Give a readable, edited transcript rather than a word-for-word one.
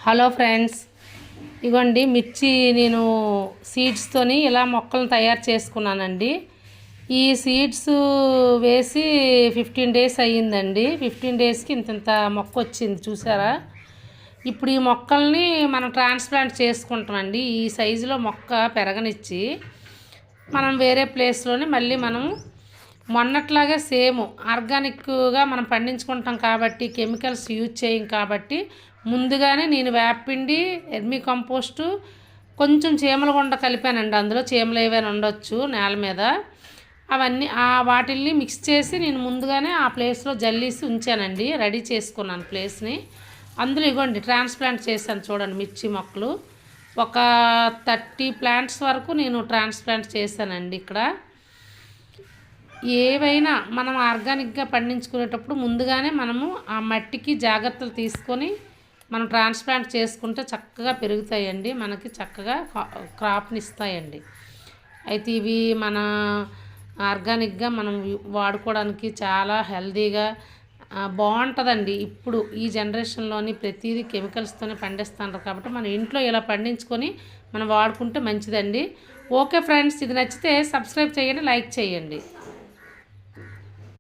Hello friends, ఇగోండి మిర్చి నేను సీడ్స్తోని ఇలా మొక్కలను తయారు చేసుకున్నానండి. ఈ సీడ్స్ వేసి 15 డేస్ అయ్యిందండి. 15 డేస్కి ఇంత మొక్క వచ్చింది, చూసారా? ఇప్పుడు ఈ మొక్కల్ని మనం ట్రాన్స్ప్లాంట్ చేసుకుంటామండి. ఈ సైజులో మొక్క పెరగనిచ్చి మనం వేరే ప్లేస్లోని మళ్ళీ మనం మొన్నట్లాగే సేమ్ ఆర్గానిక్గా మనం పండించుకుంటాం కాబట్టి కెమికల్స్ యూజ్ చేయం కాబట్టి ముందుగానే నేను వేపపిండి, ఎర్మీ కంపోస్టు, కొంచెం చీమల గుండ కలిపానండి. అందులో చీమలు ఏవైనా ఉండొచ్చు నేల మీద, అవన్నీ వాటిల్ని మిక్స్ చేసి నేను ముందుగానే ఆ ప్లేస్లో జల్లీసి ఉంచానండి. రెడీ చేసుకున్నాను ప్లేస్ని. అందులో ఇగోండి ట్రాన్స్ప్లాంట్ చేశాను చూడండి. మిర్చి మొక్కలు ఒక 30 ప్లాంట్స్ వరకు నేను ట్రాన్స్ప్లాంట్ చేశానండి. ఇక్కడ ఏవైనా మనం ఆర్గానిక్గా పండించుకునేటప్పుడు ముందుగానే మనము ఆ మట్టికి జాగ్రత్తలు తీసుకొని మనం ట్రాన్స్ప్లాంట్ చేసుకుంటే చక్కగా పెరుగుతాయండి, మనకి చక్కగా క్రాప్ని ఇస్తాయండి. అయితే ఇవి మన ఆర్గానిక్గా మనం వాడుకోవడానికి చాలా హెల్తీగా బాగుంటుందండి. ఇప్పుడు ఈ జనరేషన్లోని ప్రతిదీ కెమికల్స్తోనే పండిస్తున్నారు కాబట్టి మన ఇంట్లో ఇలా పండించుకొని మనం వాడుకుంటే మంచిదండి. ఓకే ఫ్రెండ్స్, ఇది నచ్చితే సబ్స్క్రైబ్ చేయండి, లైక్ చేయండి.